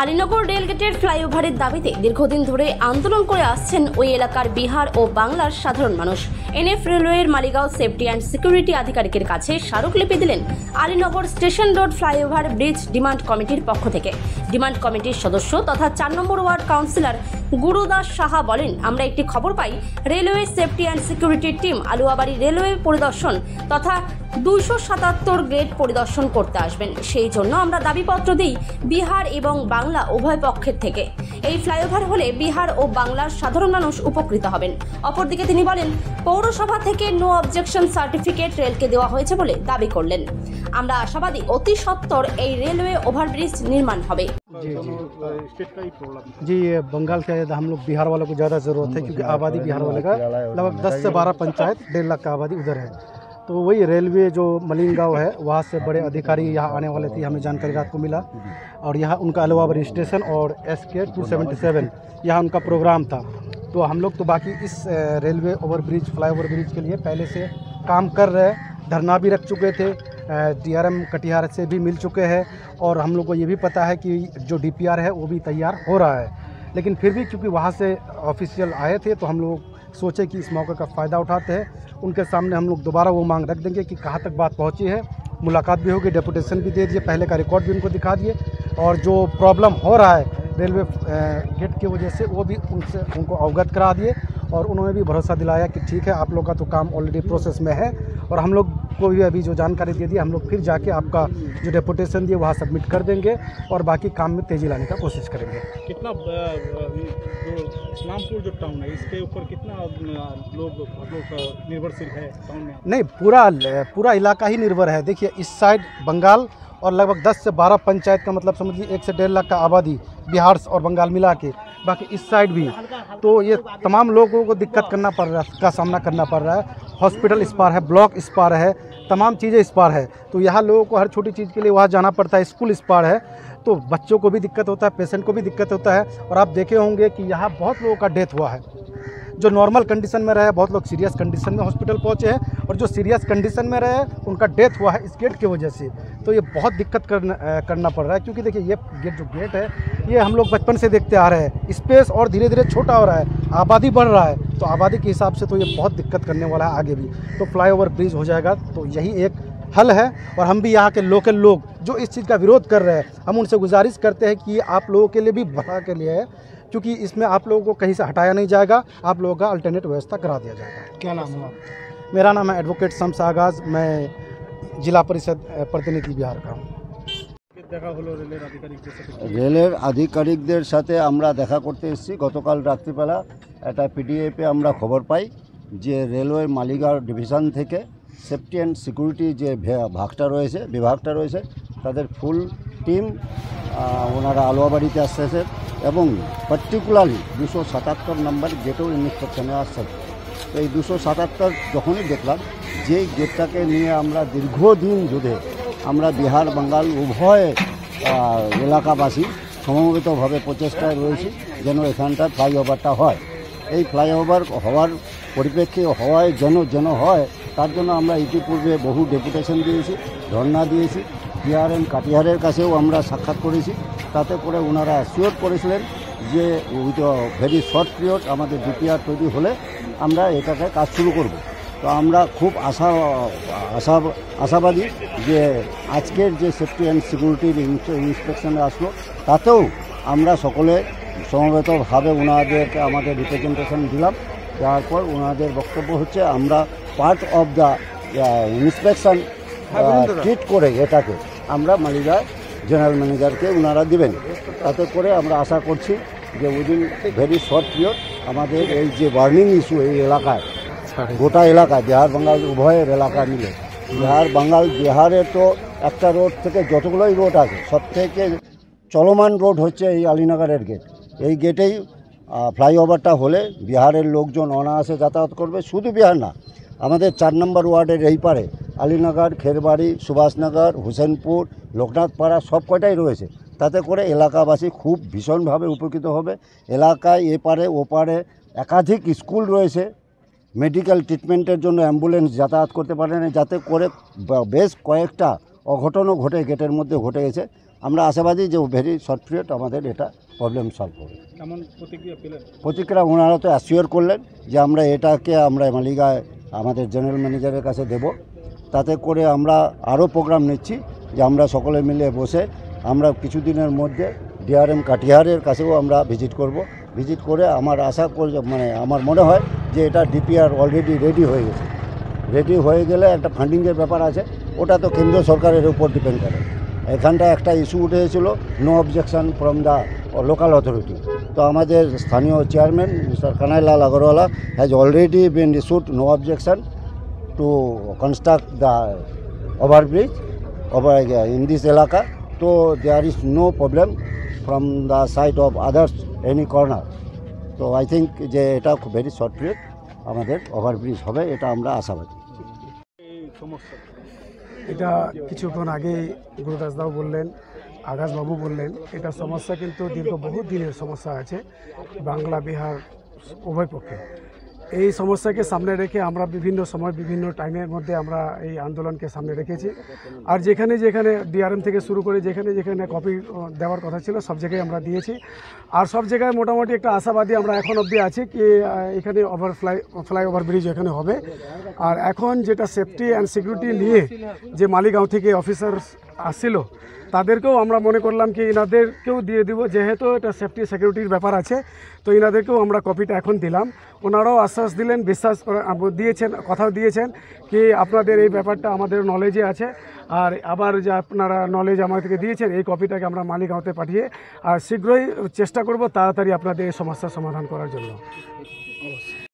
আলীনগর রেলগেটের ফ্লাইওভারের দাবিতে দীর্ঘদিন ধরে আন্দোলন করে আসছেন ওই এলাকার বিহার ও বাংলার সাধারণ মানুষ। এনএফ রেলওয়ের মালিগাঁও সেফটি অ্যান্ড সিকিউরিটি আধিকারিকের কাছে স্মারকলিপি দিলেন Alinagar station road flyover bridge demand কমিটির পক্ষ থেকে। ডিমান্ড কমিটির সদস্য তথা ৪ নম্বর ওয়ার্ড কাউন্সিলর গুরুদাস সাহা বলেন, আমরা একটি খবর পাই রেলওয়ে সেফটি অ্যান্ড সিকিউরিটির টিম আলুয়াবাড়ি রেলওয়ে পরিদর্শন তথা ২৭৭ গেট পরিদর্শন করতে আসবেন। সেই জন্য আমরা দাবিপত্র দিই বিহার এবং বাংলা উভয় পক্ষের থেকে। এই ফ্লাইওভার হলে বিহার ও বাংলার সাধারণ মানুষ উপকৃত হবেন। অপরদিকে তিনি বলেন, পৌরসভা থেকে নো অবজেকশন সার্টিফিকেট রেলকে দেওয়া হয়েছে বলে দাবি করলেন। আমরা আশাবাদী অতি সত্বর এই রেলওয়ে ওভারব্রিজ নির্মাণ হবে। जी ये बंगाल से हम लोग बिहार वालों को ज़्यादा ज़रूरत है, क्योंकि आबादी बिहार वाले का लगभग 10 से 12 पंचायत 1.5 लाख का आबादी उधर है। तो वही रेलवे जो मलिंगांव है वहाँ से बड़े अधिकारी यहाँ आने वाले थे, हमें जानकारी रात को मिला। और यहाँ उनका अलवाबाड़ी स्टेशन और SK 277 यहाँ उनका प्रोग्राम था। तो हम लोग तो बाकी इस रेलवे ओवरब्रिज फ्लाईओवर ब्रिज के लिए पहले से काम कर रहे हैं, धरना भी रख चुके थे, DRM कटिहार से भी मिल चुके हैं। और हम लोग को ये भी पता है कि जो DPR है वो भी तैयार हो रहा है। लेकिन फिर भी क्योंकि वहाँ से ऑफिशियल आए थे तो हम लोग सोचे कि इस मौके का फ़ायदा उठाते हैं। उनके सामने हम लोग दोबारा वो मांग रख देंगे कि कहाँ तक बात पहुँची है। मुलाकात भी होगी, डेपुटेशन भी दे दिए, पहले का रिकॉर्ड भी उनको दिखा दिए। और जो प्रॉब्लम हो रहा है रेलवे गेट की वजह से वो भी उनको अवगत करा दिए। और उन्होंने भी भरोसा दिलाया कि ठीक है, आप लोग का तो काम ऑलरेडी प्रोसेस में है। और हम लोग को भी अभी जो जानकारी दे दी, हम लोग फिर जाके आपका जो डेपुटेशन दिए वहाँ सबमिट कर देंगे और बाकी काम में तेज़ी लाने का कोशिश करेंगे। कितना जो इस्लामपुर जो टाउन है इसके ऊपर कितना लोग निर्भरशील है टाउन में? नहीं, पूरा इलाका ही निर्भर है। देखिए इस साइड बंगाल और लगभग 10 से 12 पंचायत का मतलब समझिए 1 से 1.5 लाख का आबादी बिहार और बंगाल मिला के, बाकी इस साइड भी। तो ये तमाम लोगों को दिक्कत का सामना करना पड़ रहा है। हॉस्पिटल इस पार है, ब्लॉक इस पार है, तमाम चीज़ें इस पार है। तो यहाँ लोगों को हर छोटी चीज़ के लिए वहाँ जाना पड़ता है, स्कूल इस पार है। तो बच्चों को भी दिक्कत होता है, पेशेंट को भी दिक्कत होता है। और आप देखे होंगे कि यहाँ बहुत लोगों का डेथ हुआ है, जो नॉर्मल कंडीशन में रहे, बहुत लोग सीरियस कंडीशन में हॉस्पिटल पहुँचे हैं। और जो सीरियस कंडीशन में रहे उनका डेथ हुआ है इस गेट की वजह से। तो ये बहुत दिक्कत करना पड़ रहा है, क्योंकि देखिए ये जो गेट है ये हम लोग बचपन से देखते आ रहे हैं। स्पेस और धीरे धीरे छोटा हो रहा है, आबादी बढ़ रहा है। तो आबादी के हिसाब से तो ये बहुत दिक्कत करने वाला है आगे भी। तो फ्लाईओवर ब्रिज हो जाएगा तो यही एक हल है। और हम भी यहाँ के लोकल लोग जो इस चीज़ का विरोध कर रहे हैं, हम उनसे गुजारिश करते हैं कि आप लोगों के लिए भी भला के लिए है, क्योंकि इसमें आप लोगों को कहीं से हटाया नहीं जाएगा, आप लोगों का अल्टरनेट व्यवस्था करा दिया जाएगा। क्या नाम है? मेरा नाम है एडवोकेट शम्स आगाज़, मैं जिला परिषद प्रतिनिधि बिहार का हूँ। রেলের আধিকারিকদের সাথে আমরা দেখা করতে এসেছি। গতকাল রাত্রিবেলা একটা PDA-তে আমরা খবর পাই যে রেলওয়ে মালিগাঁও ডিভিশন থেকে সেফটি অ্যান্ড সিকিউরিটি যে বিভাগটা রয়েছে তাদের ফুল টিম ওনারা আলুয়াবাড়িতে আসতেছে এবং পার্টিকুলারলি 277 নম্বর গেটেও ইন্সপেকশনে আসছে। তো এই 277 যখনই দেখলাম, যে গেটটাকে নিয়ে আমরা দীর্ঘদিন ধরে আমরা বিহার বাঙ্গাল উভয় এলাকাবাসী সমবেতভাবে প্রচেষ্টায় রয়েছি যেন এখানটার ফ্লাইওভারটা হয়। এই ফ্লাইওভার হওয়ার পরিপ্রেক্ষিতে যেন হয় তার জন্য আমরা ইতিপূর্বে বহু ডেপুটেশন দিয়েছি, ধর্ণা দিয়েছি। DRM কাটিহারের কাছেও আমরা সাক্ষাৎ করেছি। তাতে করে ওনারা অ্যাসিওর করেছিলেন যে উইথ ভেরি শর্ট পিরিয়ড আমাদের DPR তৈরি হলে আমরা এটাতে কাজ শুরু করব। তো আমরা খুব আশাবাদী যে আজকের যে সেফটি অ্যান্ড সিকিউরিটির ইন্সপেকশনে আসলো তাতেও আমরা সকলে সমবেতভাবে ওনাদেরকে আমাদের রিপ্রেজেন্টেশন দিলাম। দেওয়ার পর ওনাদের বক্তব্য হচ্ছে আমরা part of the inspection treat করে এটাকে আমরা মালিগাঁও জেনারেল ম্যানেজারকে ওনারা দিবেন। তাতে করে আমরা আশা করছি যে উইদিন ভেরি শর্ট পিরিয়ড আমাদের এই যে বার্নিং ইস্যু এই এলাকায়, গোটা এলাকায় বিহার বাঙ্গাল উভয়ের এলাকা মিলে, বিহারের তো একটা রোড থেকে যতগুলোই রোড আছে সব থেকে চলমান রোড হচ্ছে এই আলীনগরের গেট। এই গেটেই ফ্লাইওভারটা হলে বিহারের লোকজন অনায়াসে যাতায়াত করবে। শুধু বিহার না, আমাদের 4 নম্বর ওয়ার্ডের এই পারে আলীনগর, খেরবাড়ি, সুভাষনগর, হুসেনপুর, লোকনাথপাড়া সব কয়টাই রয়েছে। তাতে করে এলাকাবাসী খুব ভীষণভাবে উপকৃত হবে। এলাকায় এপারে ওপারে একাধিক স্কুল রয়েছে, মেডিকেল ট্রিটমেন্টের জন্য অ্যাম্বুলেন্স যাতায়াত করতে পারে না, যাতে করে বেশ কয়েকটা অঘটনও গেটের মধ্যে ঘটে গেছে। আমরা আশাবাদী যে ভেরি শর্ট পিরিয়ড আমাদের এটা প্রবলেম সলভ হবে। কেমন প্রতিক্রিয়া পেলেন? প্রতিক্রিয়া ওনারা তো অ্যাসিওর করলেন যে আমরা এটাকে আমরা মালিগায় আমাদের জেনারেল ম্যানেজারের কাছে দেব, তাতে করে আমরা আরও প্রোগ্রাম নিচ্ছি যে আমরা সকলে মিলে বসে আমরা কিছুদিনের মধ্যে ডিআরএম কাটিহারের কাছেও আমরা ভিজিট করব। ভিজিট করে আমার আশা করি মানে আমার মনে হয় যে এটা ডিপিআর অলরেডি রেডি হয়ে গেছে। রেডি হয়ে গেলে একটা ফান্ডিংয়ের ব্যাপার আছে, ওটা তো কেন্দ্রীয় সরকারের উপর ডিপেন্ড করে। এখানটা একটা ইস্যু উঠেছিল no objection from the local authority. তো আমাদের স্থানীয় chairman mister Kanailal Agarwala has already been issued no objection to construct the overbridge over in this এলাকা। তো there is no problem from the side of others any corner. তো I think যে এটা খুব very short period আমাদের overbridge হবে, এটা আমরা আশাবাদী। এই সমস্যা এটা কিছুক্ষণ আগে গুরুদাসদাও বললেন, আকাশবাবু বললেন, এটা সমস্যা কিন্তু দীর্ঘ বহু দিনের সমস্যা আছে বাংলা বিহার উভয় পক্ষে। এই সমস্যাকে সামনে রেখে আমরা বিভিন্ন সময় বিভিন্ন টাইমের মধ্যে আমরা এই আন্দোলনকে সামনে রেখেছি। আর যেখানে যেখানে ডিআরএম থেকে শুরু করে যেখানে যেখানে কপি দেওয়ার কথা ছিল সব জায়গায় আমরা দিয়েছি। আর সব জায়গায় মোটামুটি একটা আশাবাদী আমরা এখন অবধি আছি কি এখানে ফ্লাইওভার ব্রিজ এখানে হবে। আর এখন যেটা সেফটি অ্যান্ড সিকিউরিটি নিয়ে যে মালিগাঁও থেকে অফিসার আসছিল তাদেরকেও আমরা মনে করলাম কি এনাদেরকেও দিয়ে দিব, যেহেতু এটা সেফটি সিকিউরিটির ব্যাপার আছে। তো এনাদেরকেও আমরা কপিটা এখন দিলাম। ওনারাও আশ্বাস দিলেন, বিশ্বাস দিয়েছেন, কথাও দিয়েছেন কি আপনাদের এই ব্যাপারটা আমাদের নলেজে আছে। আর আবার যে আপনারা নলেজ আমাদেরকে দিয়েছেন এই কপিটাকে আমরা মালিগাঁওতে পাঠিয়ে আর শীঘ্রই চেষ্টা করব তাড়াতাড়ি আপনাদের এই সমস্যার সমাধান করার জন্য।